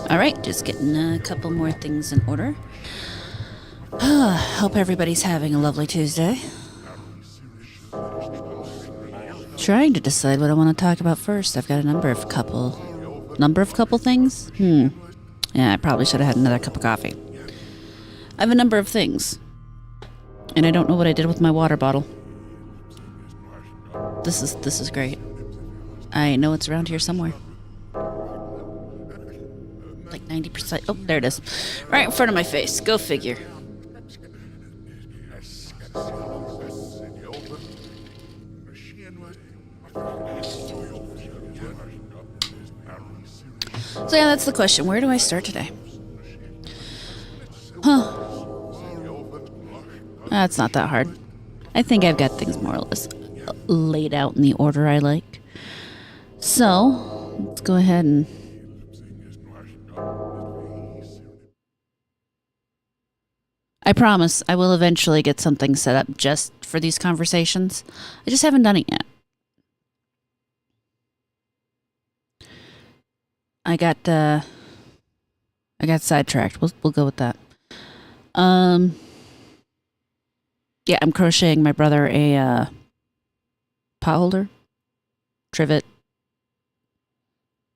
Alright, just getting a couple more things in order. Hope everybody's having a lovely Tuesday. Trying to decide what I want to talk about first. I've got a number of couple things? Yeah, I probably should have had another cup of coffee. I have a number of things. And I don't know what I did with my water bottle. This is great. I know it's around here somewhere. Like 90%. Oh, there it is. Right in front of my face. Go figure. So yeah, that's the question. Where do I start today? That's not that hard. I think I've got things more or less laid out in the order I like. So, let's go ahead and... I promise I will eventually get something set up just for these conversations. I just haven't done it yet. I got sidetracked. We'll go with that. Yeah, I'm crocheting my brother a pot holder, trivet.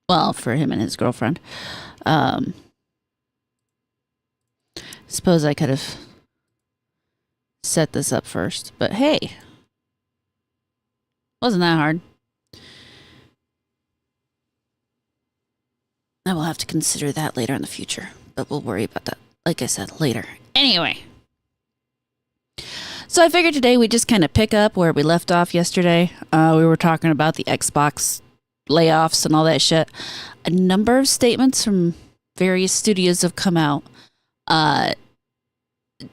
Well, for him and his girlfriend. Suppose I could have set this up first, but hey, wasn't that hard. I will have to consider that later in the future, but we'll worry about that, like I said, later. Anyway, so I figured today we just kind of pick up where we left off yesterday. We were talking about the Xbox layoffs and all that shit, a number of statements from various studios have come out.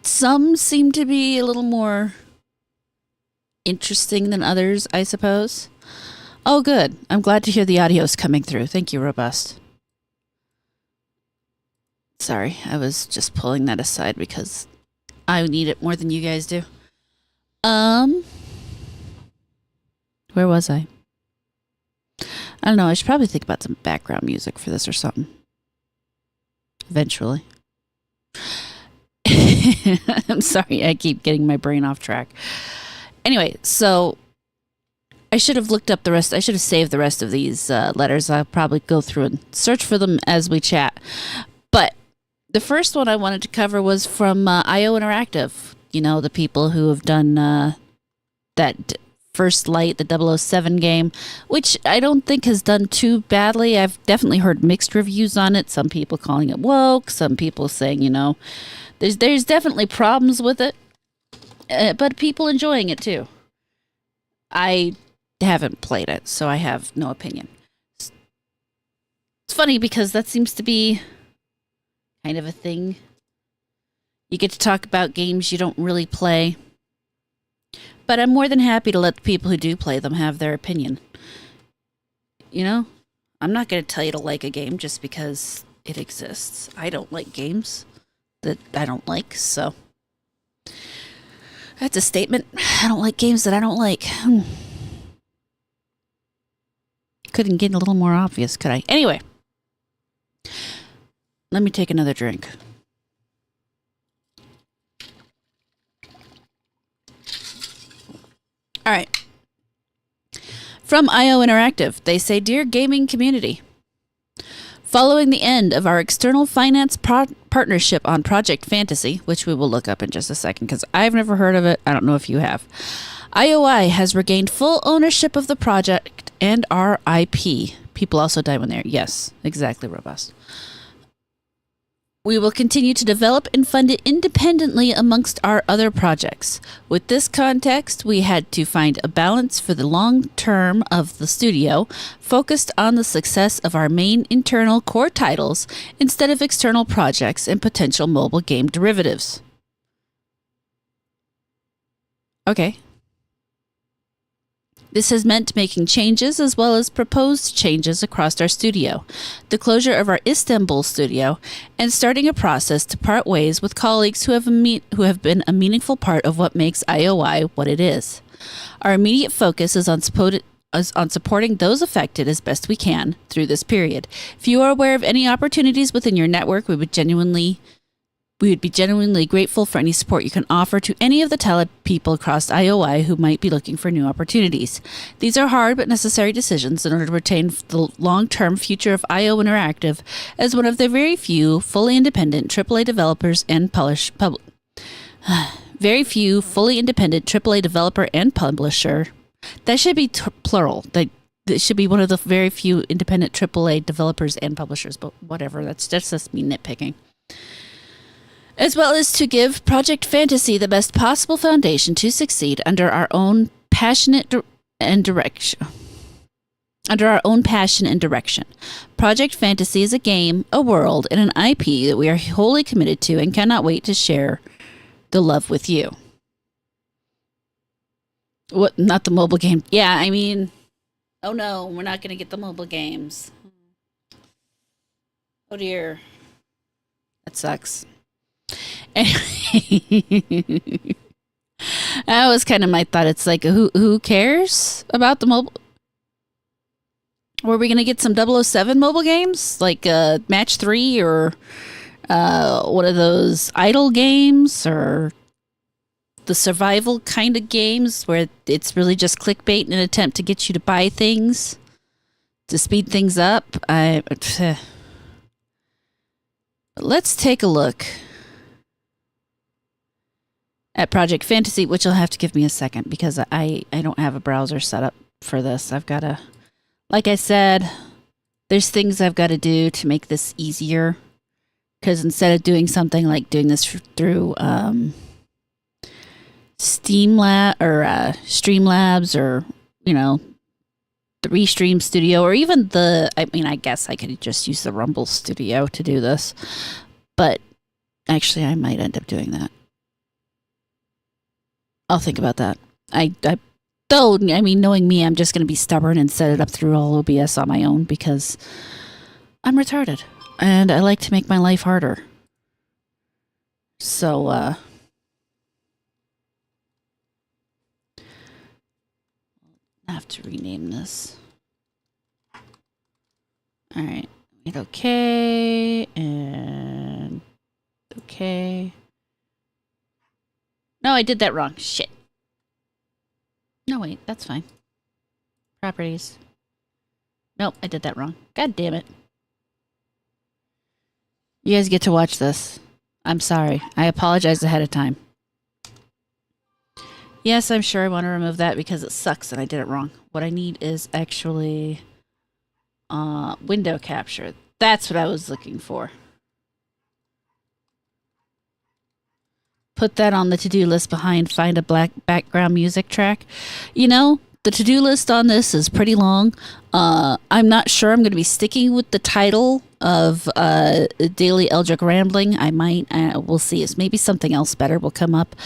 Some seem to be a little more interesting than others, I suppose. Oh, good. I'm glad to hear the audio's coming through. Thank you, Robust. Sorry, I was just pulling that aside because I need it more than you guys do. Where was I? I don't know. I should probably think about some background music for this or something. Eventually. I'm sorry, I keep getting my brain off track. Anyway, so I should have looked up the rest. I should have saved the rest of these letters. I'll probably go through and search for them as we chat. But the first one I wanted to cover was from IO Interactive. You know, the people who have done that First Light, the 007 game, which I don't think has done too badly. I've definitely heard mixed reviews on it. Some people calling it woke. Some people saying, you know, there's definitely problems with it. But people enjoying it too. I haven't played it, so I have no opinion. It's funny because that seems to be kind of a thing. You get to talk about games you don't really play. But I'm more than happy to let the people who do play them have their opinion. You know? I'm not going to tell you to like a game just because it exists. I don't like games that I don't like, so that's a statement. I don't like games that I don't like. Couldn't get a little more obvious, could I? Anyway, let me take another drink. All right. From IO Interactive, they say, Dear gaming community, following the end of our external finance partnership on Project Fantasy, which we will look up in just a second because I've never heard of it. I don't know if you have. IOI has regained full ownership of the project and our IP. People also die when they're... Yes, exactly, Robust. We will continue to develop and fund it independently amongst our other projects. With this context, we had to find a balance for the long term of the studio, focused on the success of our main internal core titles instead of external projects and potential mobile game derivatives. Okay. This has meant making changes as well as proposed changes across our studio, the closure of our Istanbul studio, and starting a process to part ways with colleagues who have been a meaningful part of what makes IOI what it is. Our immediate focus is on supporting those affected as best we can through this period. If you are aware of any opportunities within your network, we would be genuinely grateful for any support you can offer to any of the talented people across IOI who might be looking for new opportunities. These are hard but necessary decisions in order to retain the long-term future of IO Interactive as one of the very few fully independent AAA developers and very few fully independent AAA developer and publisher. That should be plural. That should be one of the very few independent AAA developers and publishers, but whatever. That's just me nitpicking. As well as to give Project Fantasy the best possible foundation to succeed under our own passion and direction. Project Fantasy is a game, a world, and an IP that we are wholly committed to and cannot wait to share the love with you. What? Not the mobile game. Yeah, I mean, oh no, we're not going to get the mobile games. Oh dear. That sucks. Anyway, that was kind of my thought. It's like, who cares about the mobile? Were we going to get some 007 mobile games? Like Match 3 or one of those idle games or the survival kind of games where it's really just clickbait in an attempt to get you to buy things, to speed things up? Let's take a look at Project Fantasy, which you'll have to give me a second because I don't have a browser set up for this. I've got to, like I said, there's things I've got to do to make this easier. Because instead of doing something like doing this through Streamlabs or, you know, the Restream Studio, or even I guess I could just use the Rumble Studio to do this. But actually, I might end up doing that. I'll think about that. Knowing me, I'm just going to be stubborn and set it up through all OBS on my own because I'm retarded and I like to make my life harder. So, I have to rename this. All right. Hit okay and okay. No, I did that wrong. Shit. No, wait, that's fine. Properties. Nope, I did that wrong. God damn it. You guys get to watch this. I'm sorry. I apologize ahead of time. Yes, I'm sure I want to remove that because it sucks and I did it wrong. What I need is actually window capture. That's what I was looking for. Put that on the to-do list behind find a black background music track. You know, the to-do list on this is pretty long. I'm not sure I'm going to be sticking with the title of Daily Eldritch Rambling. I might. We'll see. It's maybe something else better will come up.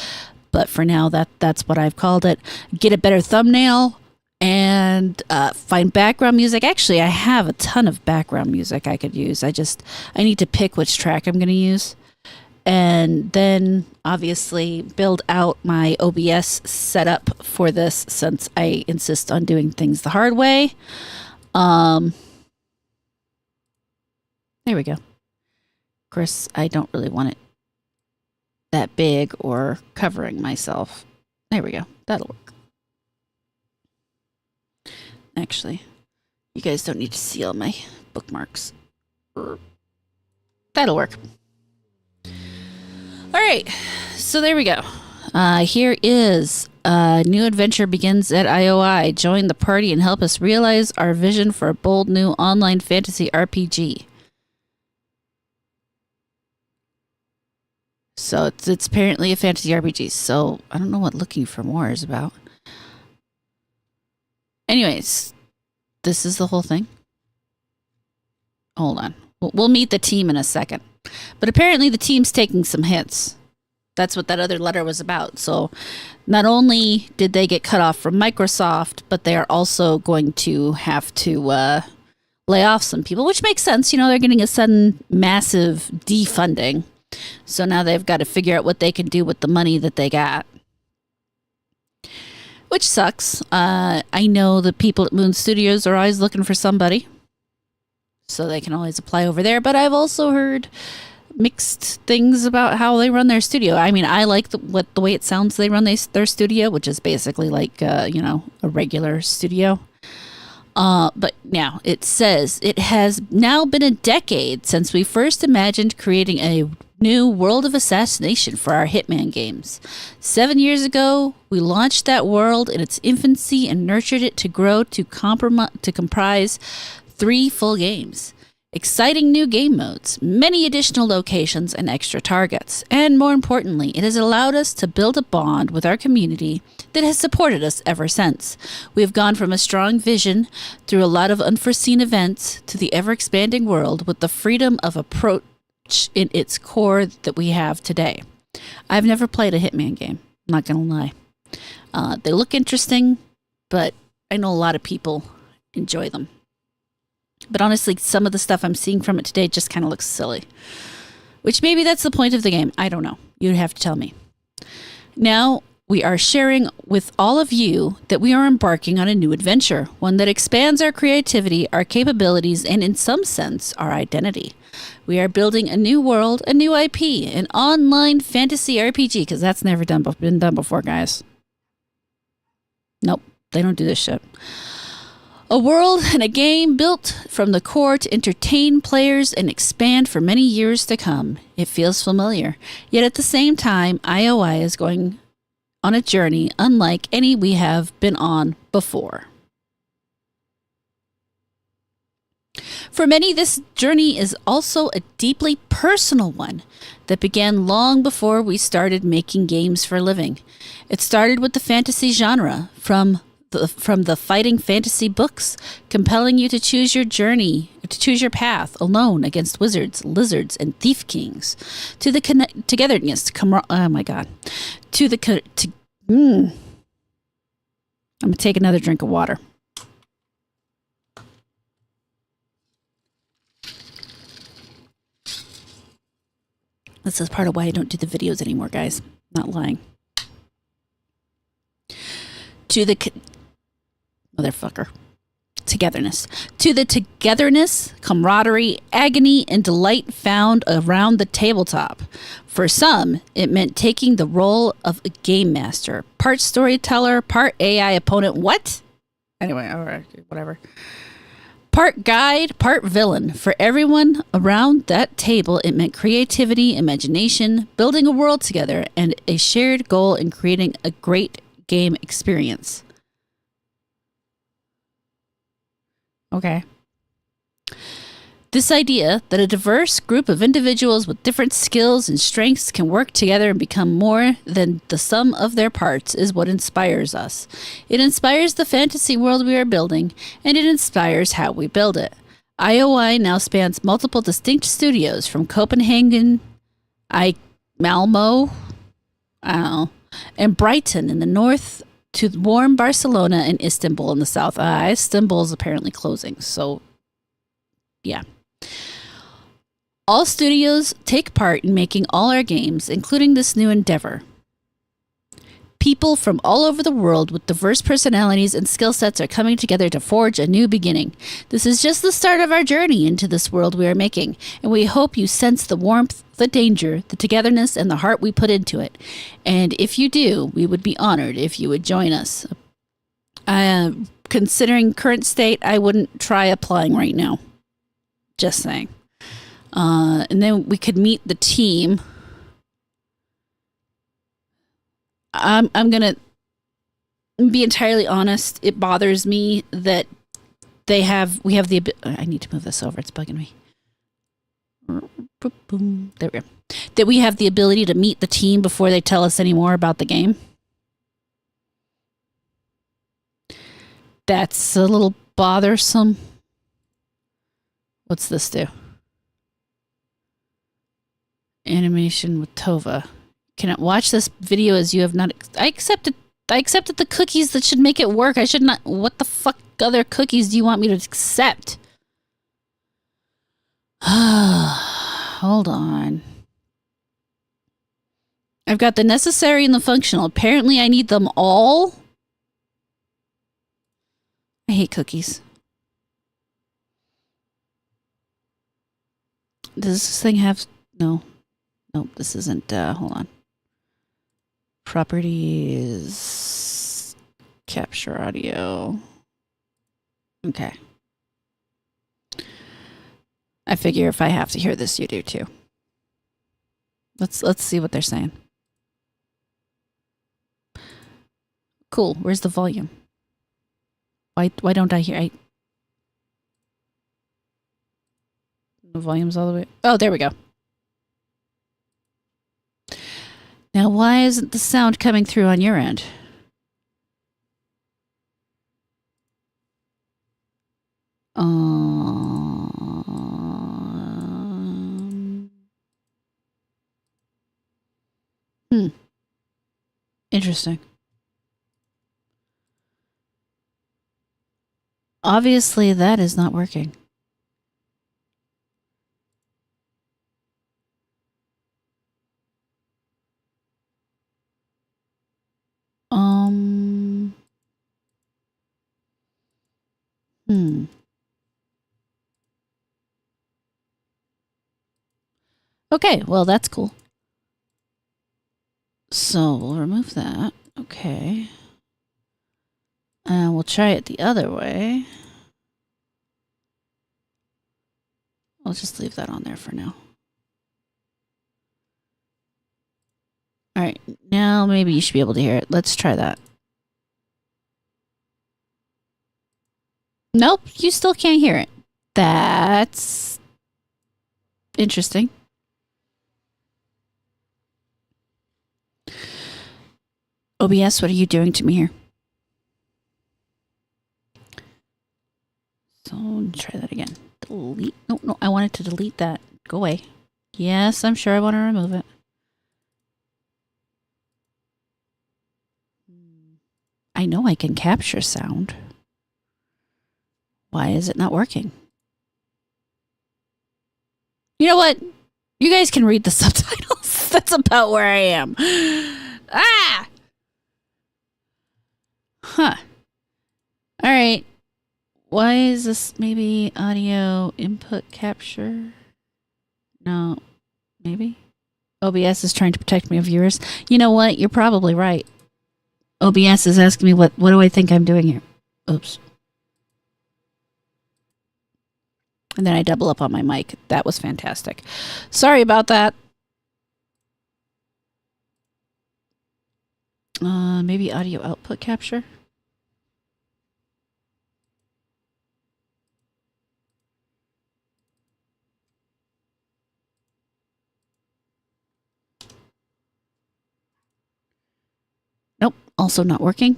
But for now, that's what I've called it. Get a better thumbnail and find background music. Actually, I have a ton of background music I could use. I need to pick which track I'm going to use. And then obviously build out my OBS setup for this since I insist on doing things the hard way. There we go. Of course, I don't really want it that big or covering myself. There we go. That'll work. Actually, you guys don't need to see all my bookmarks. That'll work. All right, so there we go. Here is new adventure begins at IOI. Join the party and help us realize our vision for a bold new online fantasy RPG. So it's apparently a fantasy RPG. So I don't know what looking for more is about. Anyways, this is the whole thing. Hold on. We'll meet the team in a second. But apparently the team's taking some hits. That's what that other letter was about. So not only did they get cut off from Microsoft, but they are also going to have to lay off some people, which makes sense. You know, they're getting a sudden massive defunding. So now they've got to figure out what they can do with the money that they got. Which sucks. I know the people at Moon Studios are always looking for somebody. So they can always apply over there. But I've also heard mixed things about how they run their studio. I mean, I like the way it sounds they run their studio, which is basically like, a regular studio. But now it says it has now been a decade since we first imagined creating a new world of assassination for our Hitman games. 7 years ago, we launched that world in its infancy and nurtured it to grow to comprise 3 full games. Exciting new game modes, many additional locations, and extra targets. And more importantly, it has allowed us to build a bond with our community that has supported us ever since. We have gone from a strong vision through a lot of unforeseen events to the ever-expanding world with the freedom of approach in its core that we have today. I've never played a Hitman game, I'm not going to lie. They look interesting, but I know a lot of people enjoy them. But honestly, some of the stuff I'm seeing from it today just kind of looks silly. Which maybe that's the point of the game. I don't know. You'd have to tell me. Now, we are sharing with all of you that we are embarking on a new adventure. One that expands our creativity, our capabilities, and in some sense, our identity. We are building a new world, a new IP, an online fantasy RPG, because that's never been done before, guys. Nope, they don't do this shit. A world and a game built from the core to entertain players and expand for many years to come. It feels familiar. Yet at the same time, IOI is going on a journey unlike any we have been on before. For many, this journey is also a deeply personal one that began long before we started making games for a living. It started with the fantasy genre from from the fighting fantasy books, compelling you to choose your journey, to choose your path alone against wizards, lizards, and thief kings, to the togetherness, oh my god, to the I'm gonna take another drink of water. This is part of why I don't do the videos anymore, guys. Not lying. To the motherfucker. Togetherness. To the togetherness, camaraderie, agony, and delight found around the tabletop. For some, it meant taking the role of a game master. Part storyteller, part AI opponent. What? Anyway, all right, whatever. Part guide, part villain. For everyone around that table, it meant creativity, imagination, building a world together, and a shared goal in creating a great game experience. Okay. This idea that a diverse group of individuals with different skills and strengths can work together and become more than the sum of their parts is what inspires us. It inspires the fantasy world we are building, and it inspires how we build it. IOI now spans multiple distinct studios from Copenhagen, Malmo, and Brighton in the north to warm Barcelona and Istanbul in the south. Istanbul is apparently closing, so yeah. All studios take part in making all our games, including this new endeavor. People from all over the world with diverse personalities and skill sets are coming together to forge a new beginning. This is just the start of our journey into this world we are making, and we hope you sense the warmth, the danger, the togetherness, and the heart we put into it. And if you do, we would be honored if you would join us. Considering current state, I wouldn't try applying right now. Just saying. And then we could meet the team. I'm gonna be entirely honest. It bothers me that we have the. I need to move this over. It's bugging me. There we go. That we have the ability to meet the team before they tell us any more about the game. That's a little bothersome. What's this do? Animation with Tova. Cannot watch this video as you have not. I accepted the cookies that should make it work. I should not. What the fuck other cookies do you want me to accept? Hold on. I've got the necessary and the functional. Apparently, I need them all. I hate cookies. Does this thing have... No. Nope, this isn't... hold on. Properties... Capture audio. Okay. I figure if I have to hear this, you do too. Let's see what they're saying. Cool. Where's the volume? Why don't I hear... The volume's all the way... Oh, there we go. Now, why isn't the sound coming through on your end? Interesting. Obviously, that is not working. Okay, well, that's cool. So we'll remove that. Okay. And we'll try it the other way. I'll just leave that on there for now. All right, now maybe you should be able to hear it. Let's try that. Nope, you still can't hear it. That's interesting. OBS, what are you doing to me here? So try that again. Delete. No, I wanted to delete that. Go away. Yes, I'm sure I want to remove it. I know I can capture sound. Why is it not working? You know what? You guys can read the subtitles. That's about where I am. Ah! Huh. All right. Why is this maybe audio input capture? No. Maybe? OBS is trying to protect me of viewers. You know what? You're probably right. OBS is asking me what do I think I'm doing here? Oops. And then I double up on my mic. That was fantastic. Sorry about that. Maybe audio output capture? Nope, also not working.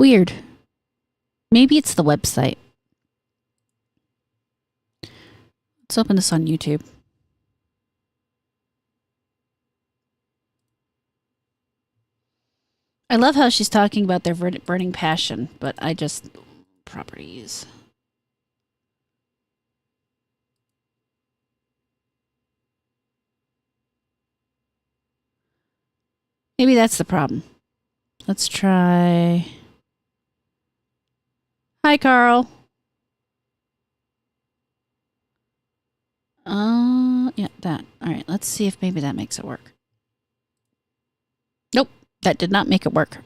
Weird. Maybe it's the website. Let's open this on YouTube. I love how she's talking about their burning passion, but I just... properties. Maybe that's the problem. Let's try... Hi, Carl. Yeah, that. All right, let's see if maybe that makes it work. Nope, that did not make it work.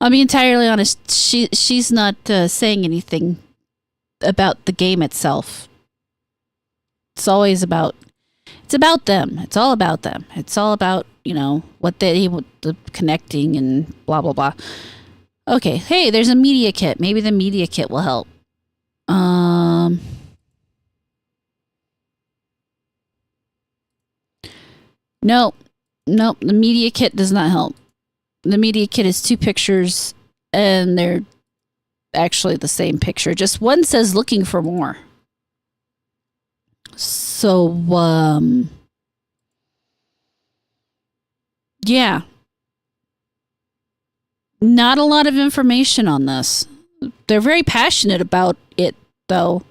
I'll be entirely honest. She's not saying anything about the game itself. It's always about. It's about them. It's all about them. It's all about, you know, what the connecting and blah blah blah. Okay, hey, there's a media kit. Maybe the media kit will help. Nope, the media kit does not help. The media kit is 2 pictures, and they're actually the same picture. Just one says looking for more. So, yeah. Not a lot of information on this. They're very passionate about it, though,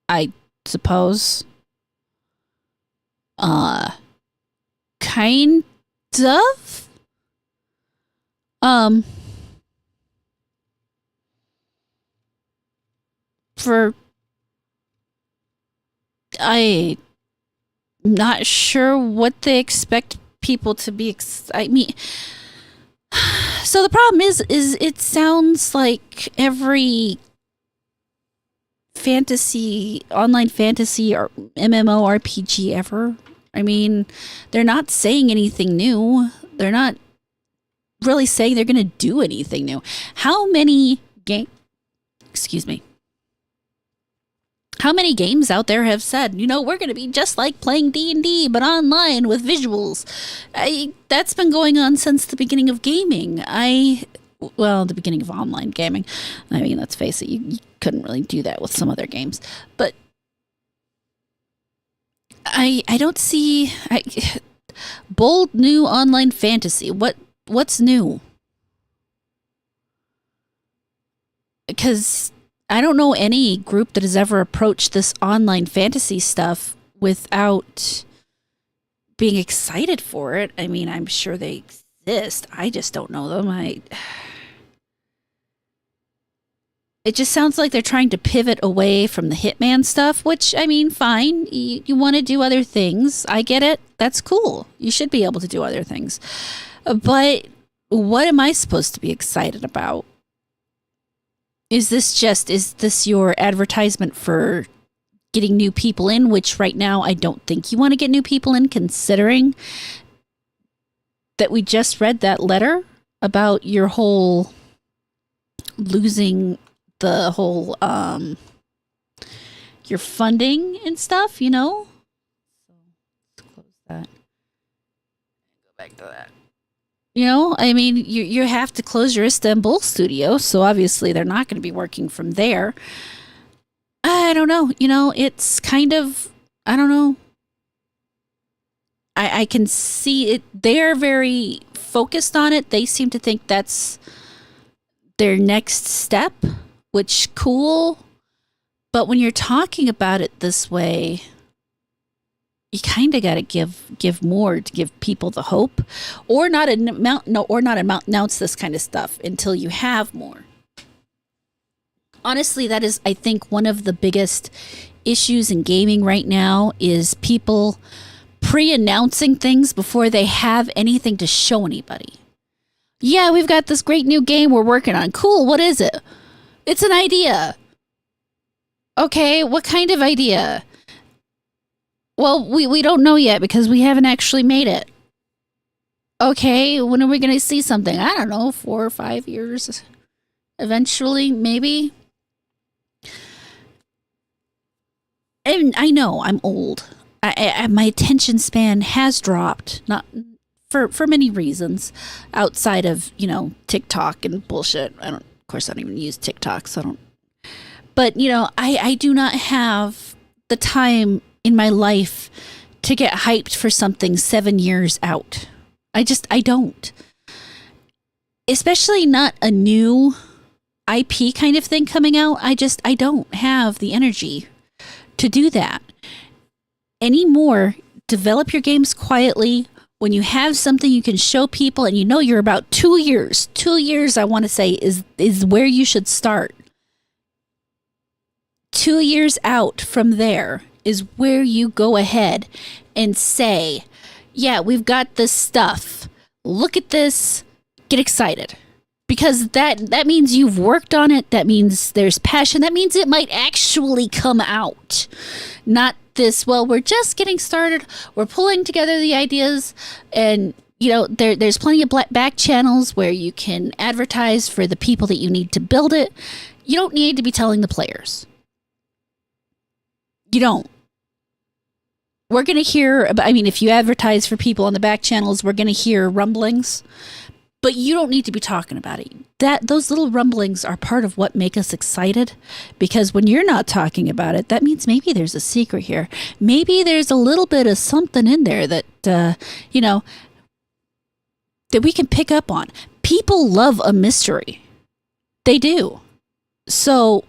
I suppose. Kind of? I'm not sure what they expect people to be. I mean, so the problem is it sounds like every online fantasy or MMORPG ever. I mean, they're not saying anything new. They're not really saying they're going to do anything new. How many games out there have said, you know, we're going to be just like playing D&D, but online with visuals? That's been going on since the beginning of gaming. The beginning of online gaming. I mean, let's face it, you couldn't really do that with some other games. But I don't see... bold new online fantasy. What's new? Because I don't know any group that has ever approached this online fantasy stuff without being excited for it. I mean, I'm sure they exist. I just don't know them. It just sounds like they're trying to pivot away from the Hitman stuff, which, I mean, fine. You want to do other things. I get it. That's cool. You should be able to do other things. But what am I supposed to be excited about? Is this your advertisement for getting new people in, which right now I don't think you want to get new people in, considering that we just read that letter about your whole losing the whole your funding and stuff, you know? So let's close that. Go back to that. You know, I mean, you have to close your Istanbul studio, so obviously they're not going to be working from there. I don't know. You know, it's kind of, I don't know. I can see it. They're very focused on it. They seem to think that's their next step, which cool. But when you're talking about it this way, you kind of got to give more to give people the hope, or not announce this kind of stuff until you have more. Honestly, that is, I think, one of the biggest issues in gaming right now is people pre-announcing things before they have anything to show anybody. Yeah, we've got this great new game we're working on. Cool, what is it? It's an idea. Okay, what kind of idea? Well, we don't know yet because we haven't actually made it. Okay, when are we going to see something? I don't know, 4 or 5 years. Eventually, maybe. And I know I'm old. My attention span has dropped, not for many reasons, outside of, you know, TikTok and bullshit. Of course, I don't even use TikTok, so I don't. But, you know, I do not have the time in my life to get hyped for something 7 years out. I don't. Especially not a new IP kind of thing coming out. I don't have the energy to do that anymore. Develop your games quietly. When you have something you can show people and you know you're about 2 years, I want to say is where you should start. 2 years out from there is where you go ahead and say, yeah, we've got this stuff. Look at this. Get excited. Because that means you've worked on it. That means there's passion. That means it might actually come out. Not this, well, we're just getting started. We're pulling together the ideas. And, you know, there's plenty of back channels where you can advertise for the people that you need to build it. You don't need to be telling the players. You don't. We're going to hear, I mean, if you advertise for people on the back channels, we're going to hear rumblings. But you don't need to be talking about it. Those little rumblings are part of what make us excited, because when you're not talking about it, that means maybe there's a secret here. Maybe there's a little bit of something in there that, you know, that we can pick up on. People love a mystery. They do. So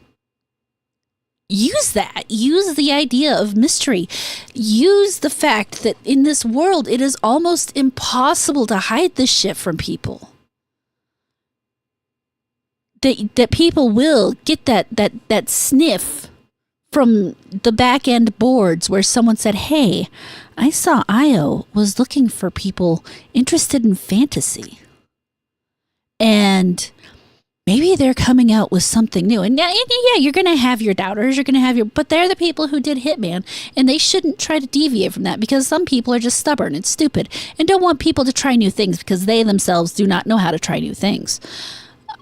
use that. Use the idea of mystery. Use the fact that in this world, it is almost impossible to hide this shit from people. That people will get that sniff from the back end boards where someone said, hey, I saw IO was looking for people interested in fantasy. And maybe they're coming out with something new. And yeah, you're going to have your doubters. But they're the people who did Hitman. And they shouldn't try to deviate from that, because some people are just stubborn and stupid and don't want people to try new things because they themselves do not know how to try new things.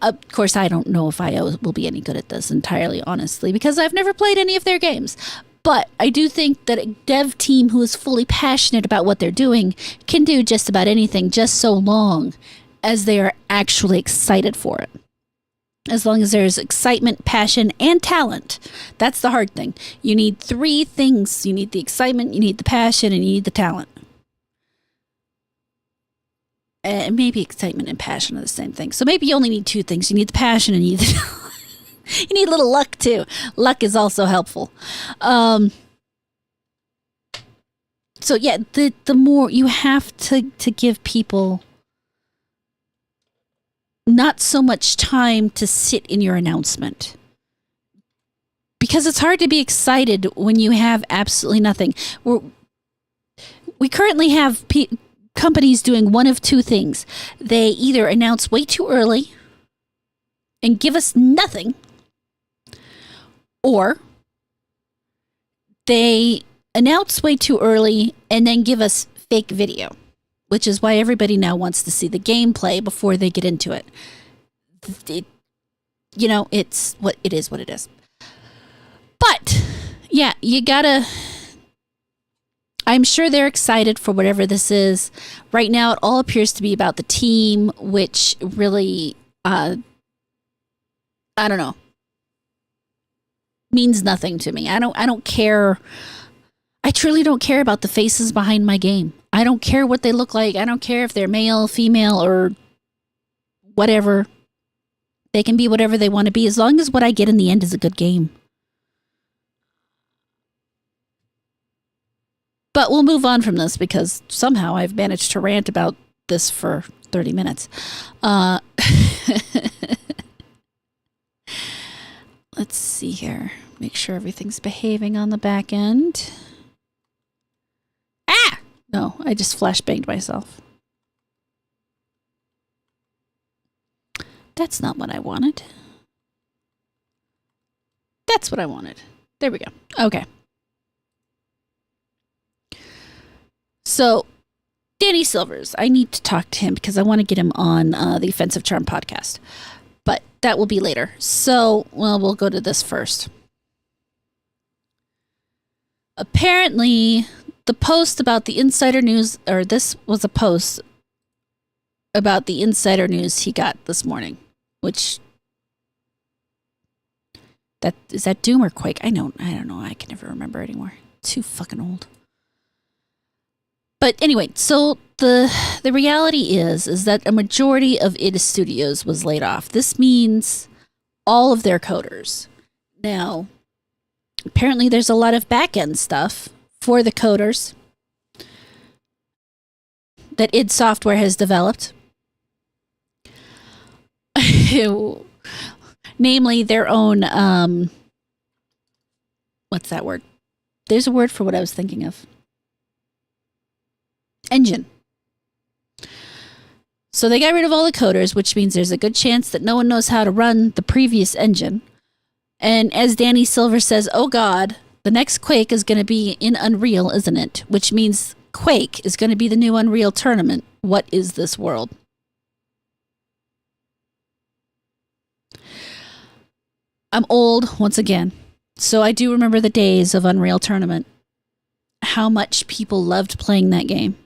Of course, I don't know if IO will be any good at this entirely, honestly, because I've never played any of their games. But I do think that a dev team who is fully passionate about what they're doing can do just about anything, just so long as they are actually excited for it. As long as there's excitement, passion, and talent. That's the hard thing. You need 3 things. You need the excitement, you need the passion, and you need the talent. And maybe excitement and passion are the same thing. So maybe you only need 2 things. You need the passion and you need the you need a little luck too. Luck is also helpful. So yeah, the more you have to give people not so much time to sit in your announcement, because it's hard to be excited when you have absolutely nothing. We currently have companies doing one of 2 things. They either announce way too early and give us nothing, or they announce way too early and then give us fake video, which is why everybody now wants to see the gameplay before they get into it. You know, it's what it is. But Yeah, you gotta. I'm sure they're excited for whatever this is. Right now, it all appears to be about the team, which really, I don't know, means nothing to me. I don't care. I truly don't care about the faces behind my game. I don't care what they look like. I don't care if they're male, female, or whatever. They can be whatever they want to be as long as what I get in the end is a good game. But we'll move on from this because somehow I've managed to rant about this for 30 minutes. Let's see here. Make sure everything's behaving on the back end. Ah! No, I just flashbanged myself. That's not what I wanted. That's what I wanted. There we go. Okay. So, Danny Silvers, I need to talk to him because I want to get him on the Offensive Charm podcast. But that will be later. So, well, we'll go to this first. Apparently, the post about the insider news, or this was a post about the insider news he got this morning, which, is that Doom or Quake? I don't know. I can never remember anymore. Too fucking old. But anyway, so the reality is that a majority of id Studios was laid off. This means all of their coders. Now, apparently there's a lot of back-end stuff for the coders that id Software has developed. Namely their own, what's that word? There's a word for what I was thinking of. Engine. So they got rid of all the coders, which means there's a good chance that no one knows how to run the previous engine. And as Danny Silver says, oh God, the next Quake is going to be in Unreal, isn't it? Which means Quake is going to be the new Unreal Tournament. What is this world? I'm old, once again, so I do remember the days of Unreal Tournament. How much people loved playing that game.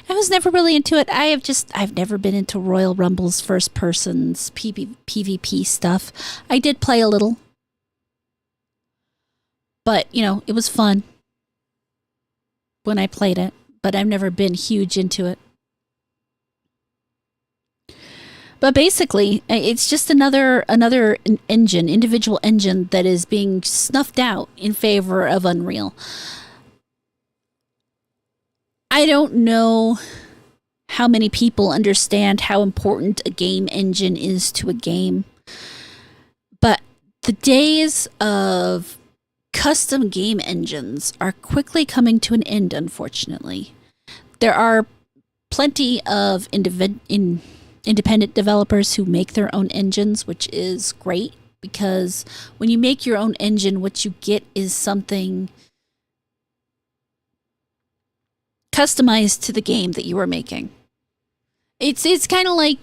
I was never really into it. I've never been into Royal Rumble's first person's PvP stuff. I did play a little. But, it was fun when I played it. But I've never been huge into it. But basically, it's just another engine, individual engine that is being snuffed out in favor of Unreal. I don't know how many people understand how important a game engine is to a game, but the days of custom game engines are quickly coming to an end, unfortunately. There are plenty of independent developers who make their own engines, which is great, because when you make your own engine, what you get is something customized to the game that you are making. It's kind of like,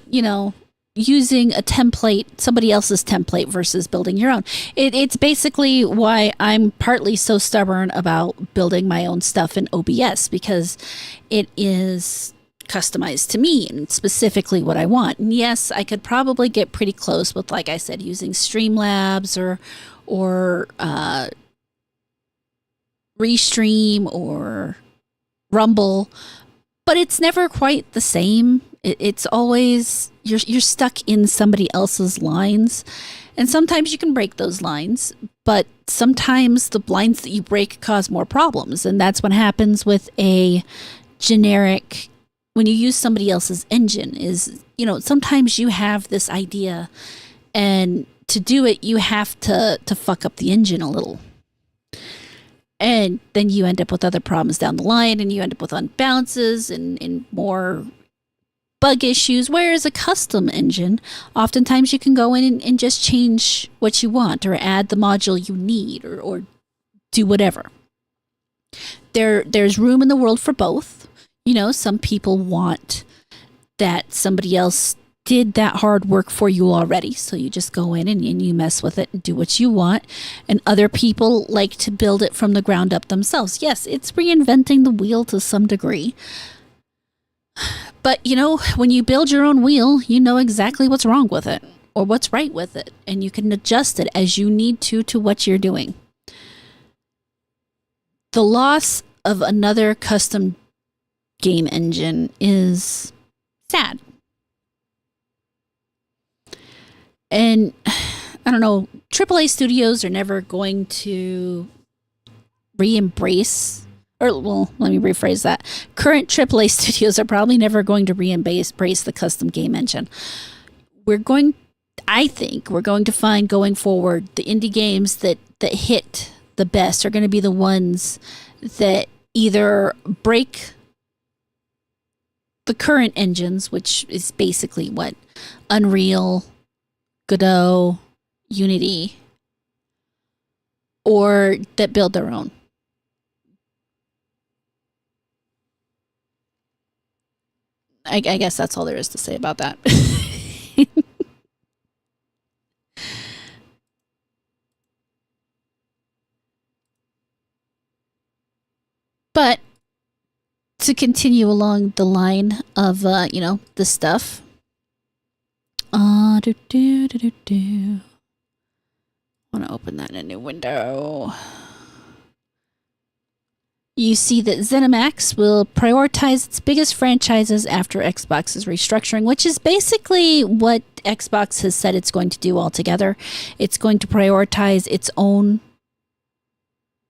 using a template, somebody else's template versus building your own. It's basically why I'm partly so stubborn about building my own stuff in OBS, because it is customized to me and specifically what I want. And yes, I could probably get pretty close with, like I said, using Streamlabs or Restream or Rumble, but it's never quite the same. It's always you're stuck in somebody else's lines, and sometimes you can break those lines, but sometimes the lines that you break cause more problems, and that's what happens with a generic. When you use somebody else's engine, is sometimes you have this idea, and to do it you have to fuck up the engine a little. And then you end up with other problems down the line, and you end up with unbalances and more bug issues. Whereas a custom engine, oftentimes you can go in and just change what you want, or add the module you need, or do whatever. There's room in the world for both. Some people want that somebody else did that hard work for you already. So you just go in and you mess with it and do what you want. And other people like to build it from the ground up themselves. Yes, it's reinventing the wheel to some degree. But, you know, when you build your own wheel, you know exactly what's wrong with it or what's right with it. And you can adjust it as you need to what you're doing. The loss of another custom game engine is sad. And I don't know, AAA studios are never going to re-embrace, or well, let me rephrase that. Current AAA studios are probably never going to re-embrace the custom game engine. I think we're going to find going forward the indie games that hit the best are going to be the ones that either break the current engines, which is basically what Unreal, Godot, Unity, or that build their own. I guess that's all there is to say about that. But to continue along the line of, the stuff. I want to open that in a new window. You see that ZeniMax will prioritize its biggest franchises after Xbox's restructuring, which is basically what Xbox has said it's going to do altogether. It's going to prioritize its own,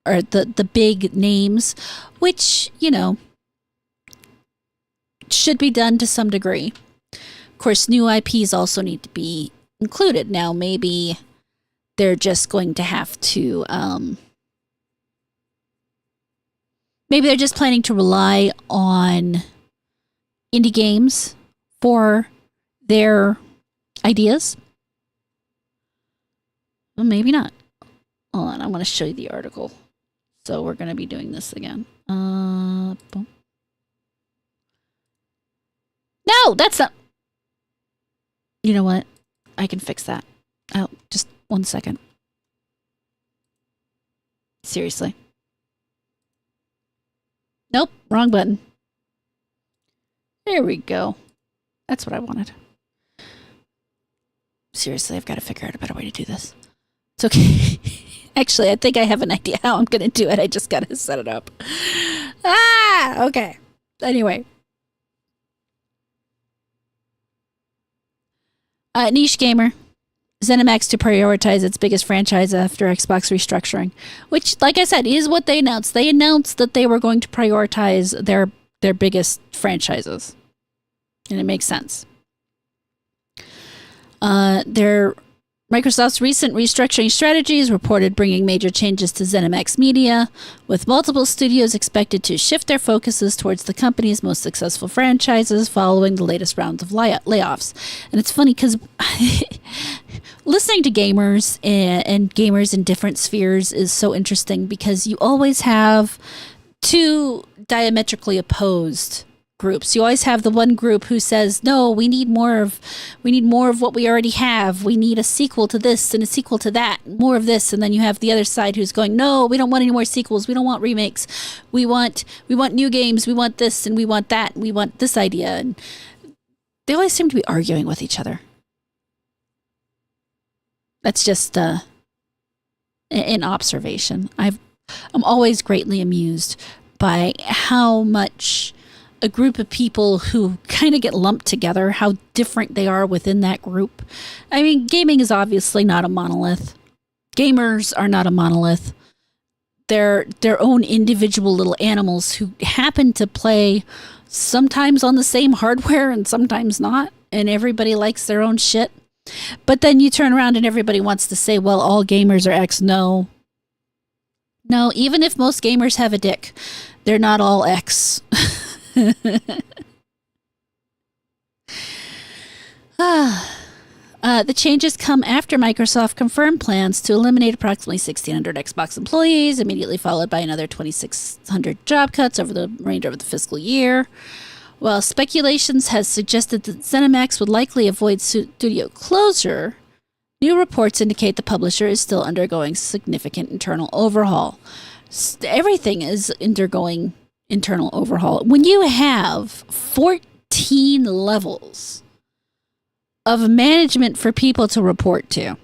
or the big names, which, should be done to some degree. Of course, new IPs also need to be included. Now, maybe they're just going to have to, maybe they're just planning to rely on indie games for their ideas. Well, maybe not. Hold on, I want to show you the article. So we're going to be doing this again. Boom. No, that's not. You know what? I can fix that. Oh, just 1 second. Seriously. Nope, wrong button. There we go. That's what I wanted. Seriously, I've got to figure out a better way to do this. It's okay. Actually, I think I have an idea how I'm going to do it. I just got to set it up. Okay. Anyway. Niche gamer. ZeniMax to prioritize its biggest franchise after Xbox restructuring. Which, like I said, is what they announced. They announced that they were going to prioritize their biggest franchises. And it makes sense. Microsoft's recent restructuring strategies reported bringing major changes to ZeniMax Media, with multiple studios expected to shift their focuses towards the company's most successful franchises following the latest round of layoffs. And it's funny because listening to gamers and gamers in different spheres is so interesting because you always have two diametrically opposed groups. You always have the one group who says, no, we need more of what we already have. We need a sequel to this and a sequel to that, more of this. And then you have the other side who's going, no, we don't want any more sequels. We don't want remakes. We want new games. We want this and we want that. And we want this idea. And they always seem to be arguing with each other. That's just an observation. I'm always greatly amused by how much a group of people who kind of get lumped together, how different they are within that group. I mean, gaming is obviously not a monolith. Gamers are not a monolith. They're their own individual little animals who happen to play sometimes on the same hardware and sometimes not. And everybody likes their own shit. But then you turn around and everybody wants to say, well, all gamers are X. No, even if most gamers have a dick, they're not all X. The changes come after Microsoft confirmed plans to eliminate approximately 1,600 Xbox employees, immediately followed by another 2,600 job cuts over the remainder of the fiscal year. While speculations has suggested that ZeniMax would likely avoid studio closure, new reports indicate the publisher is still undergoing significant internal overhaul. Everything is undergoing internal overhaul. When you have 14 levels of management for people to report to,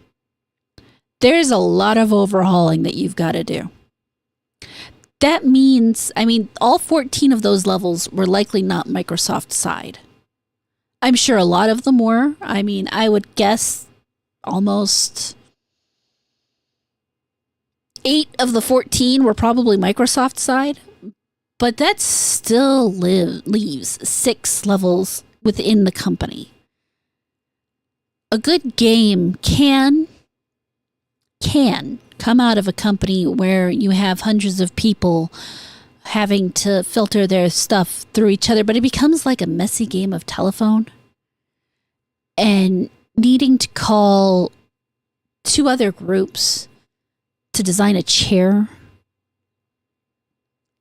there's a lot of overhauling that you've got to do. That means, all 14 of those levels were likely not Microsoft side. I'm sure a lot of them were. I would guess almost 8 of the 14 were probably Microsoft side, but that still leaves 6 levels within the company. A good game can come out of a company where you have hundreds of people having to filter their stuff through each other, but it becomes like a messy game of telephone. And needing to call 2 other groups to design a chair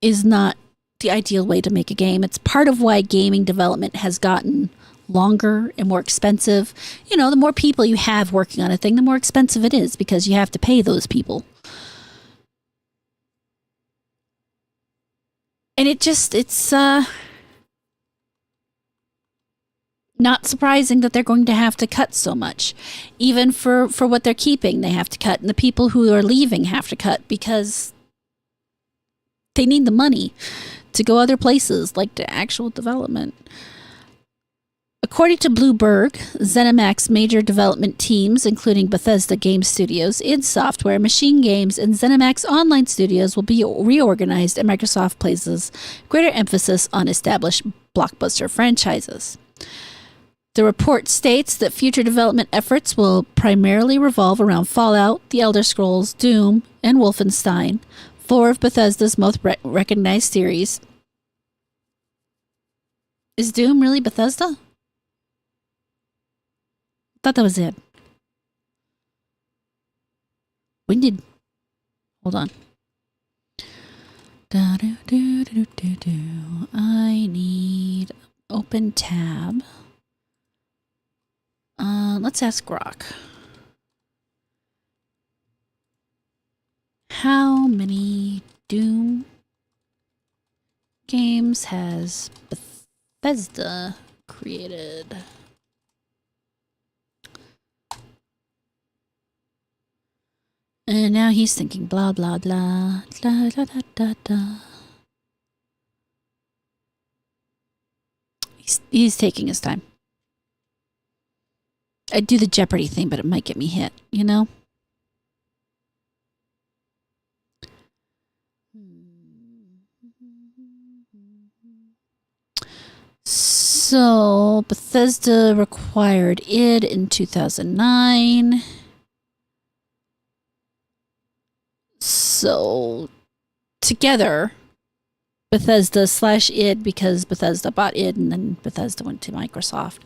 is not the ideal way to make a game. It's part of why gaming development has gotten longer and more expensive. The more people you have working on a thing, the more expensive it is because you have to pay those people. And it's not surprising that they're going to have to cut so much. Even for what they're keeping, they have to cut. And the people who are leaving have to cut because they need the money to go other places, like to actual development. According to Bloomberg, ZeniMax major development teams, including Bethesda Game Studios, id Software, Machine Games, and ZeniMax Online Studios will be reorganized, and Microsoft places greater emphasis on established blockbuster franchises. The report states that future development efforts will primarily revolve around Fallout, The Elder Scrolls, Doom, and Wolfenstein, 4 of Bethesda's most recognized series. Is Doom really Bethesda? Thought that was it. Hold on. I need open tab. Let's ask Grok. How many Doom games has Bethesda created? And now he's thinking blah, blah, blah, blah, blah, blah, blah, blah. He's taking his time. I'd do the Jeopardy thing, but it might get me hit, So, Bethesda required id in 2009. So, together, Bethesda/id, because Bethesda bought id and then Bethesda went to Microsoft.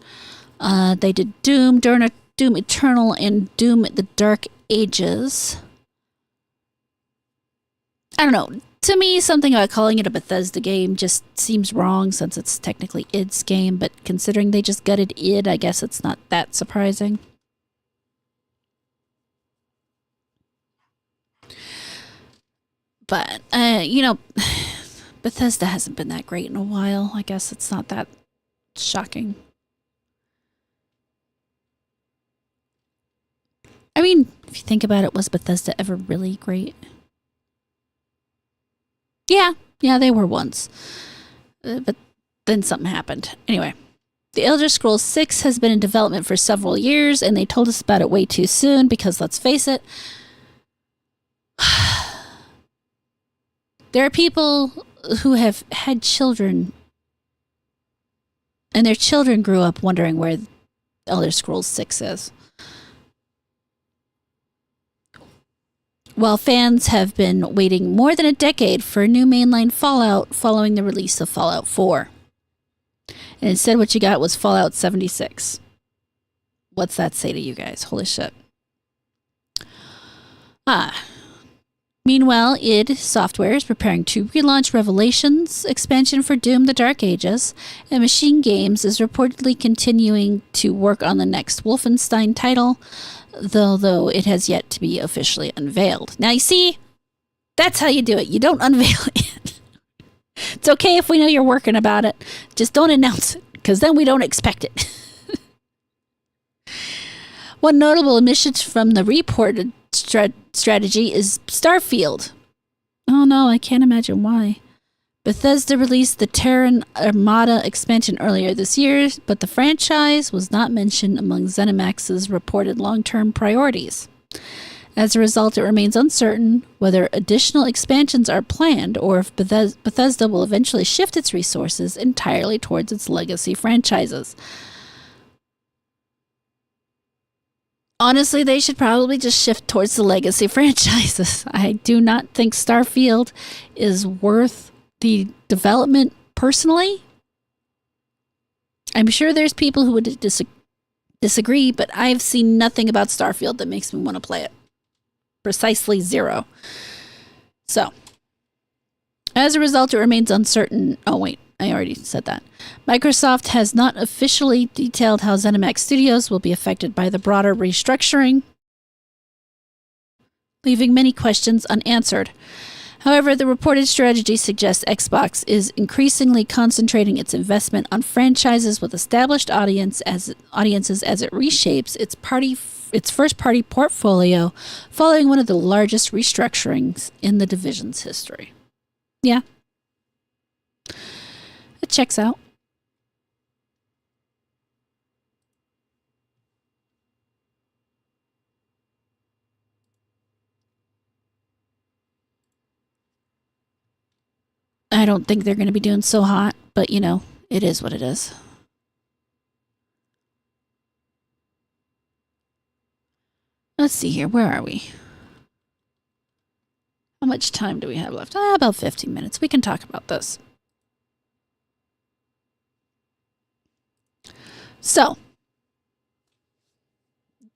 They did Doom, Doom Eternal, and Doom the Dark Ages. I don't know. To me, something about calling it a Bethesda game just seems wrong since it's technically id's game, but considering they just gutted id, I guess it's not that surprising. But, Bethesda hasn't been that great in a while. I guess it's not that shocking. If you think about it, was Bethesda ever really great? Yeah, they were once. But then something happened. Anyway, The Elder Scrolls 6 has been in development for several years, and they told us about it way too soon because, let's face it, there are people who have had children, and their children grew up wondering where Elder Scrolls 6 is. While fans have been waiting more than a decade for a new mainline Fallout following the release of Fallout 4. And instead what you got was Fallout 76. What's that say to you guys? Holy shit. Meanwhile, id Software is preparing to relaunch Revelations expansion for Doom the Dark Ages, and Machine Games is reportedly continuing to work on the next Wolfenstein title, though it has yet to be officially unveiled. Now you see, that's how you do it. You don't unveil it. It's okay if we know you're working about it. Just don't announce it, because then we don't expect it. One notable omission from the reported strategy is Starfield. Oh no, I can't imagine why. Bethesda released the Terran Armada expansion earlier this year, but the franchise was not mentioned among ZeniMax's reported long-term priorities. As a result, it remains uncertain whether additional expansions are planned or if Bethesda will eventually shift its resources entirely towards its legacy franchises. Honestly, they should probably just shift towards the legacy franchises. I do not think Starfield is worth the development personally. I'm sure there's people who would disagree, but I've seen nothing about Starfield that makes me want to play it. Precisely zero. So, as a result, it remains uncertain. Oh, wait, I already said that. Microsoft has not officially detailed how ZeniMax Studios will be affected by the broader restructuring, leaving many questions unanswered. However, the reported strategy suggests Xbox is increasingly concentrating its investment on franchises with established audiences as it reshapes its first-party portfolio following one of the largest restructurings in the division's history. Yeah. It checks out. I don't think they're going to be doing so hot, but you know, it is what it is. Let's see here. Where are we? How much time do we have left? About 15 minutes. We can talk about this. So,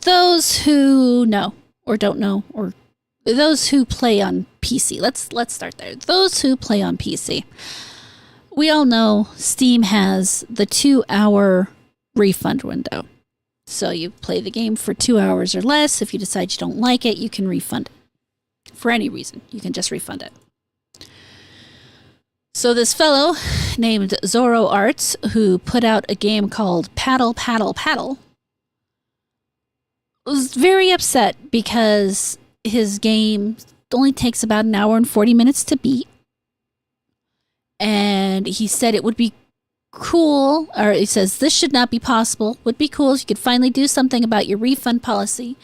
those who know or don't know, or those who play on PC. Let's start there. Those who play on PC. We all know Steam has the 2-hour refund window. So you play the game for 2 hours or less. If you decide you don't like it, you can refund it. For any reason, you can just refund it. So this fellow named Zorro Arts, who put out a game called Paddle, Paddle, Paddle, was very upset because his game only takes about an hour and 40 minutes to beat. And he said it would be cool, or he says this should not be possible. Would be cool if you could finally do something about your refund policy.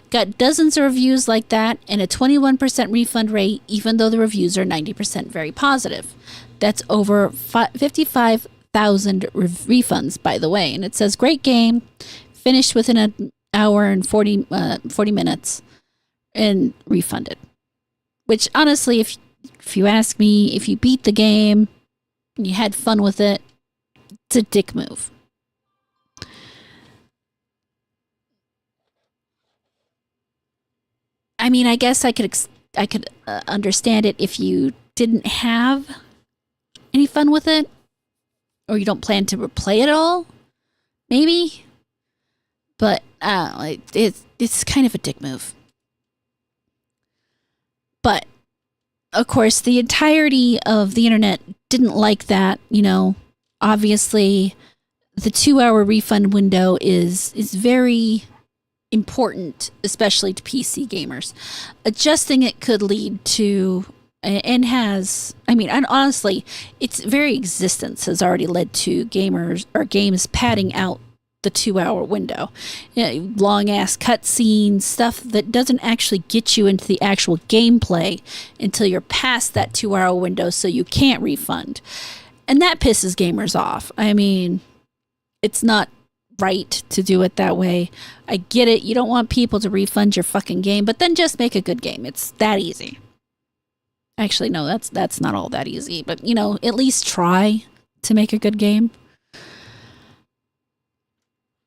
Got dozens of reviews like that and a 21% refund rate, even though the reviews are 90% very positive. That's over 55,000 refunds, by the way. And it says, great game, finished within an hour and 40 minutes, and refunded. Which, honestly, if you ask me, if you beat the game, and you had fun with it, it's a dick move. I mean, I guess I could understand it if you didn't have any fun with it, or you don't plan to replay it all, maybe. But it's kind of a dick move. But of course, the entirety of the internet didn't like that. You know, obviously, the 2-hour refund window is very important, especially to PC gamers. Adjusting it could lead to, and has, I mean, and honestly, its very existence has already led to gamers or games padding out the 2-hour window. You know, long ass cutscenes, stuff that doesn't actually get you into the actual gameplay until you're past that 2-hour window, so you can't refund. And that pisses gamers off. I mean, it's not right to do it that way. I get it. You don't want people to refund your fucking game, but then just make a good game. It's that easy. Actually, no, that's not all that easy, but you know, at least try to make a good game.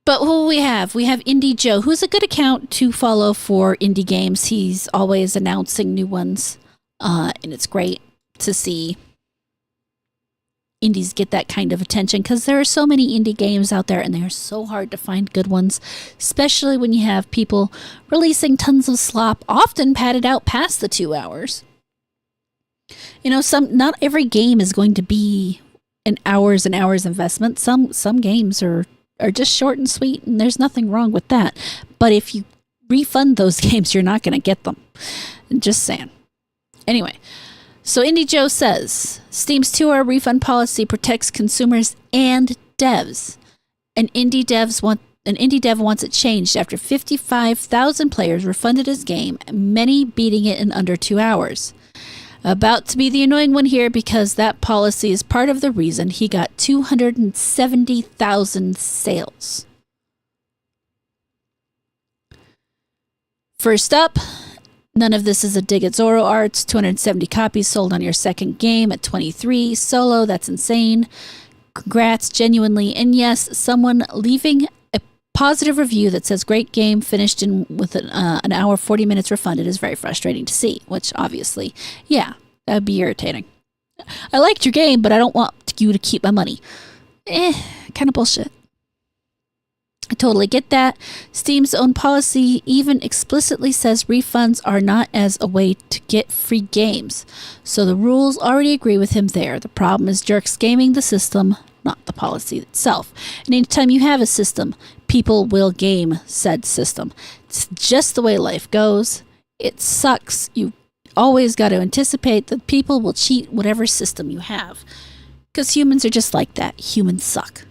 But who we have? We have Indie Joe, who's a good account to follow for indie games. He's always announcing new ones. And it's great to see indies get that kind of attention because there are so many indie games out there and they are so hard to find good ones, especially when you have people releasing tons of slop, often padded out past the 2 hours. You know, not every game is going to be an hours and hours investment. Some games are just short and sweet, and there's nothing wrong with that. But if you refund those games, you're not going to get them. Just saying. Anyway, so Indie Joe says, Steam's 2-hour refund policy protects consumers and devs. An indie dev wants it changed after 55,000 players refunded his game, many beating it in under 2 hours. About to be the annoying one here because that policy is part of the reason he got 270,000 sales. First up, none of this is a dig at Zoro Arts. 270 copies sold on your second game at 23. Solo, that's insane. Congrats, genuinely. And yes, someone leaving a positive review that says great game finished with an hour 40 minutes refunded is very frustrating to see, which obviously, yeah, that would be irritating. I liked your game, but I don't want you to keep my money. Kind of bullshit. I totally get that. Steam's own policy even explicitly says refunds are not as a way to get free games. So the rules already agree with him there. The problem is jerks gaming the system, not the policy itself. And anytime you have a system, people will game said system. It's just the way life goes. It sucks. You always got to anticipate that people will cheat whatever system you have. Because humans are just like that. Humans suck.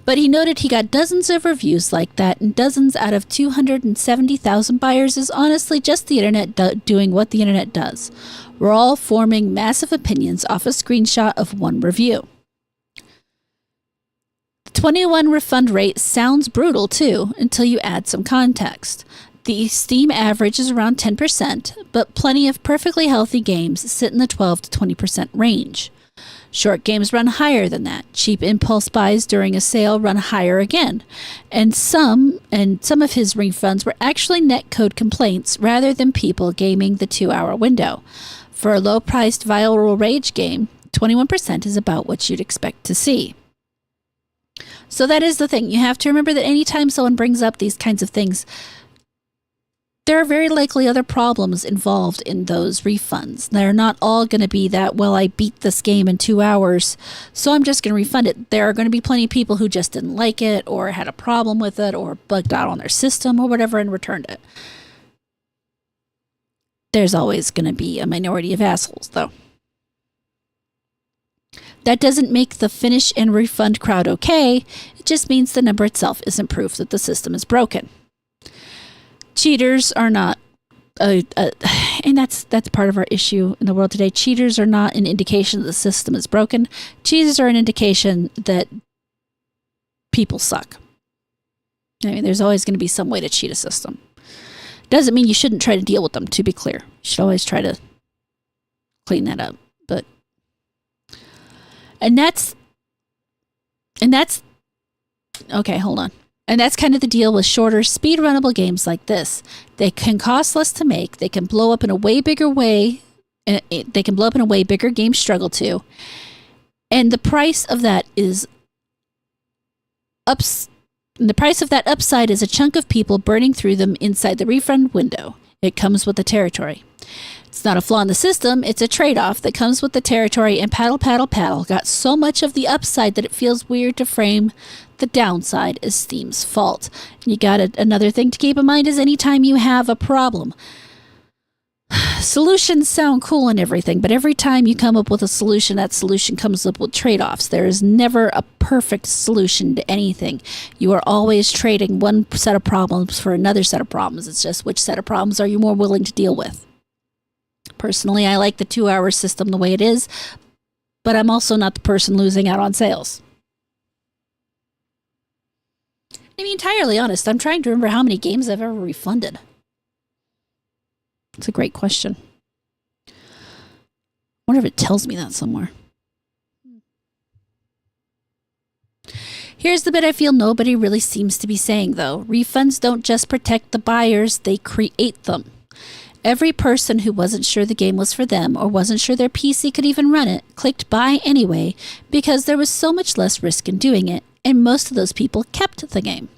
But he noted he got dozens of reviews like that, and dozens out of 270,000 buyers is honestly just the internet doing what the internet does. We're all forming massive opinions off a screenshot of one review. The 21 refund rate sounds brutal too, until you add some context. The Steam average is around 10%, but plenty of perfectly healthy games sit in the 12 to 20% range. Short games run higher than that. Cheap impulse buys during a sale run higher again. And some of his refunds were actually netcode complaints rather than people gaming the 2-hour window. For a low-priced viral rage game, 21% is about what you'd expect to see. So that is the thing. You have to remember that anytime someone brings up these kinds of things, there are very likely other problems involved in those refunds. They're not all going to be that, well, I beat this game in 2 hours, so I'm just going to refund it. There are going to be plenty of people who just didn't like it or had a problem with it or bugged out on their system or whatever and returned it. There's always going to be a minority of assholes, though. That doesn't make the finish and refund crowd okay. It just means the number itself isn't proof that the system is broken. Cheaters are not, and that's part of our issue in the world today. Cheaters are not an indication that the system is broken. Cheaters are an indication that people suck. I mean, there's always going to be some way to cheat a system. Doesn't mean you shouldn't try to deal with them, to be clear. You should always try to clean that up. And that's okay, hold on. And that's kind of the deal with shorter, speed-runnable games like this. They can cost less to make. They can blow up in a way bigger way. They can blow up in a way bigger games struggle to. And the price of that is the price of that upside is a chunk of people burning through them inside the refund window. It comes with the territory. It's not a flaw in the system. It's a trade-off that comes with the territory, and Paddle Paddle Paddle got so much of the upside that it feels weird to frame the downside as Steam's fault. You got another thing to keep in mind is anytime you have a problem, solutions sound cool and everything, but every time you come up with a solution, that solution comes up with trade-offs. There is never a perfect solution to anything. You are always trading one set of problems for another set of problems. It's just which set of problems are you more willing to deal with. Personally, I like the 2-hour system the way it is, but I'm also not the person losing out on sales. To be entirely honest, I'm trying to remember how many games I've ever refunded. It's a great question. I wonder if it tells me that somewhere. Here's the bit I feel nobody really seems to be saying, though. Refunds don't just protect the buyers, they create them. Every person who wasn't sure the game was for them or wasn't sure their PC could even run it clicked buy anyway because there was so much less risk in doing it, and most of those people kept the game.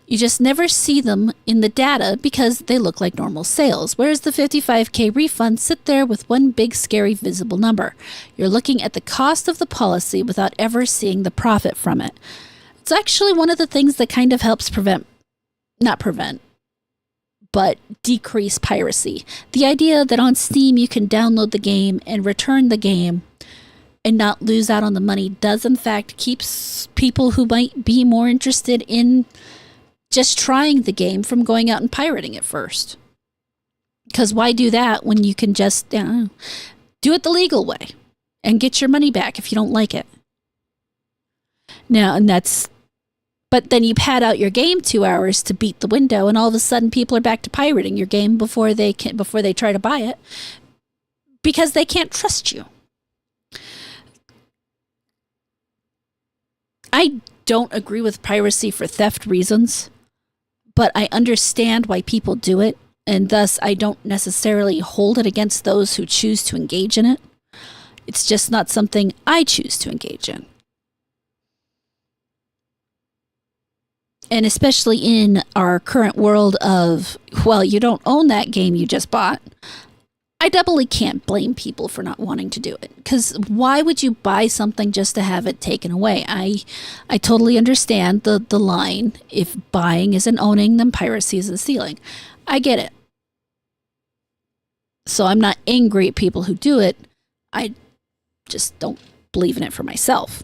You just never see them in the data because they look like normal sales, whereas the 55K refunds sit there with one big scary visible number. You're looking at the cost of the policy without ever seeing the profit from it. It's actually one of the things that kind of helps but decrease piracy. The idea that on Steam you can download the game and return the game and not lose out on the money does in fact keep people who might be more interested in just trying the game from going out and pirating it first. Because why do that when you can just do it the legal way and get your money back if you don't like it? Now, but then you pad out your game 2 hours to beat the window, and all of a sudden people are back to pirating your game before they try to buy it because they can't trust you. I don't agree with piracy for theft reasons, but I understand why people do it, and thus I don't necessarily hold it against those who choose to engage in it. It's just not something I choose to engage in. And especially in our current world of, well, you don't own that game you just bought, I doubly can't blame people for not wanting to do it. Because why would you buy something just to have it taken away? I totally understand the line. If buying isn't owning, then piracy isn't stealing. I get it. So I'm not angry at people who do it. I just don't believe in it for myself.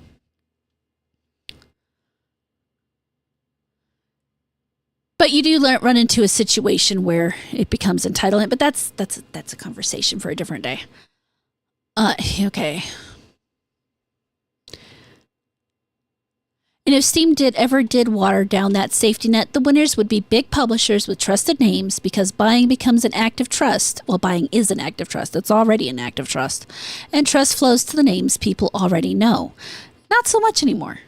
But you do run into a situation where it becomes entitlement, but that's a conversation for a different day. Okay. And if Steam ever did water down that safety net, the winners would be big publishers with trusted names, because buying becomes an act of trust. Well, buying is an act of trust. It's already an act of trust. And trust flows to the names people already know. Not so much anymore.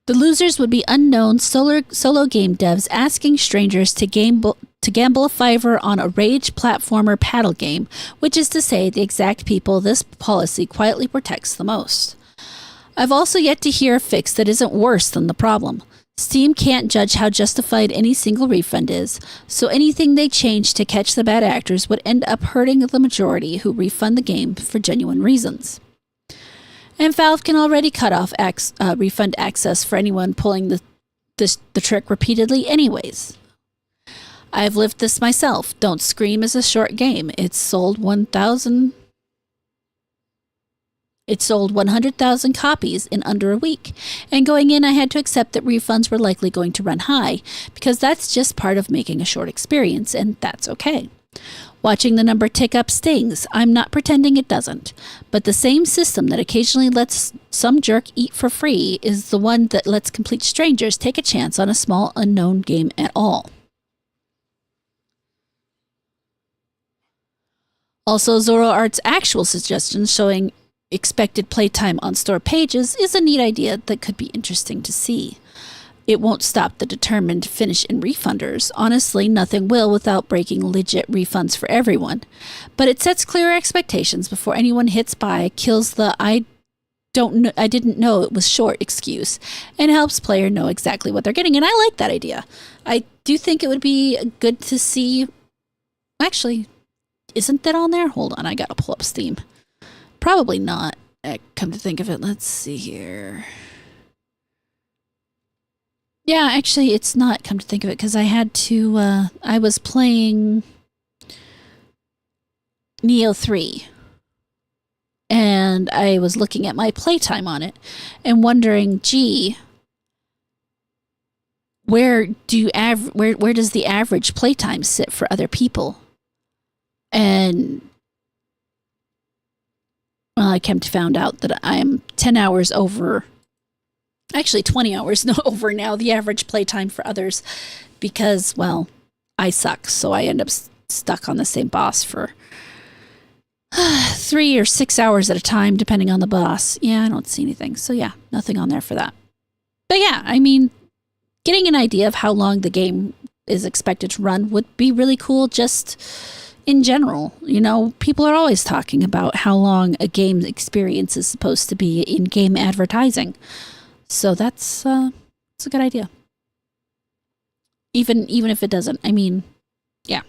The losers would be unknown solo game devs asking strangers to gamble a $5 on a rage platformer paddle game, which is to say the exact people this policy quietly protects the most. I've also yet to hear a fix that isn't worse than the problem. Steam can't judge how justified any single refund is, so anything they change to catch the bad actors would end up hurting the majority who refund the game for genuine reasons. And Valve can already cut off refund access for anyone pulling the trick repeatedly anyways. I've lived this myself. Don't Scream is a short game. It sold 100,000 copies in under a week. And going in, I had to accept that refunds were likely going to run high, because that's just part of making a short experience, and that's okay. Watching the number tick up stings. I'm not pretending it doesn't. But the same system that occasionally lets some jerk eat for free is the one that lets complete strangers take a chance on a small unknown game at all. Also, ZoroArt's actual suggestions showing expected playtime on store pages is a neat idea that could be interesting to see. It won't stop the determined finish in refunders. Honestly, nothing will without breaking legit refunds for everyone. But it sets clear expectations before anyone hits buy, kills the I didn't know it was short excuse, and helps player know exactly what they're getting. And I like that idea. I do think it would be good to see. Actually, isn't that on there? Hold on, I gotta pull up Steam. Probably not. Come to think of it, let's see here. Yeah, actually, it's not, come to think of it, because I had to, I was playing Neo 3, and I was looking at my playtime on it, and wondering, gee, where does the average playtime sit for other people? And well, I came to found out that I'm 10 hours over. Actually, 20 hours over now, the average playtime for others, because, well, I suck, so I end up stuck on the same boss for 3 or 6 hours at a time, depending on the boss. Yeah, I don't see anything, so yeah, nothing on there for that. But yeah, I mean, getting an idea of how long the game is expected to run would be really cool. Just in general, people are always talking about how long a game experience is supposed to be in game advertising. So that's a good idea. Even if it doesn't, yeah.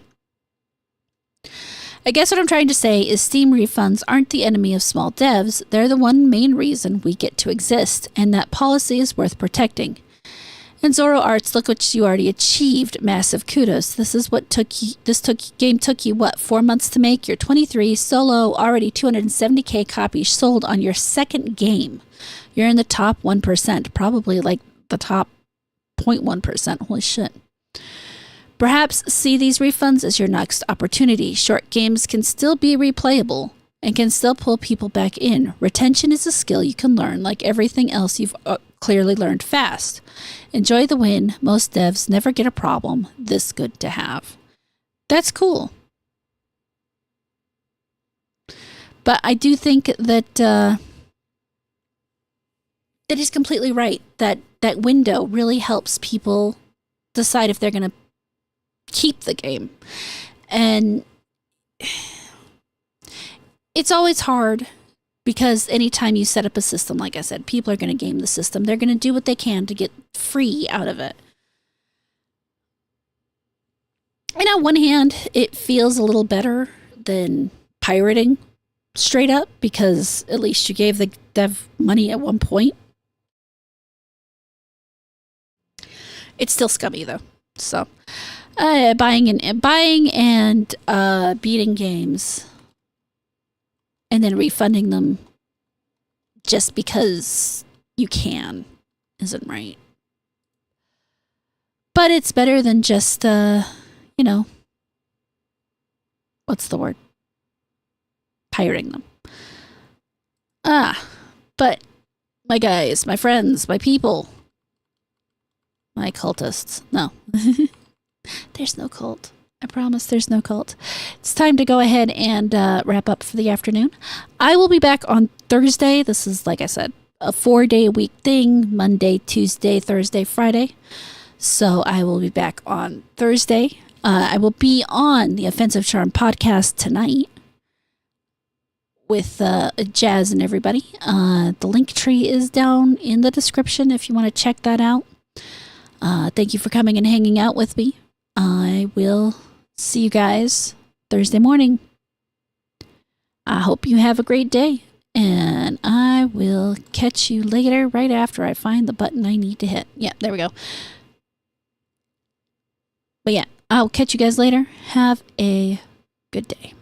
I guess what I'm trying to say is Steam refunds aren't the enemy of small devs. They're the one main reason we get to exist, and that policy is worth protecting. And Zoro Arts, look what you already achieved. Massive kudos. This game took you, 4 months to make? You're 23, solo, already 270k copies sold on your second game. You're in the top 1%, probably like the top 0.1%. Holy shit. Perhaps see these refunds as your next opportunity. Short games can still be replayable and can still pull people back in. Retention is a skill you can learn, like everything else you've clearly learned fast. Enjoy the win. Most devs never get a problem this good to have. That's cool. But I do think that he's completely right. That window really helps people decide if they're going to keep the game. And it's always hard because anytime you set up a system, like I said, people are going to game the system. They're going to do what they can to get free out of it. And on one hand, it feels a little better than pirating straight up because at least you gave the dev money at one point. It's still scummy though. So buying and beating games and then refunding them just because you can isn't right. But it's better than just what's the word? Pirating them. But my guys, my friends, my people, my cultists. No. There's no cult. I promise there's no cult. It's time to go ahead and wrap up for the afternoon. I will be back on Thursday. This is, like I said, a 4-day-a-week thing. Monday, Tuesday, Thursday, Friday. So I will be back on Thursday. I will be on the Offensive Charm podcast tonight with Jazz and everybody. The link tree is down in the description if you want to check that out. Thank you for coming and hanging out with me. I will see you guys Thursday morning. I hope you have a great day, and I will catch you later right after I find the button I need to hit. Yeah, there we go. But yeah, I'll catch you guys later. Have a good day.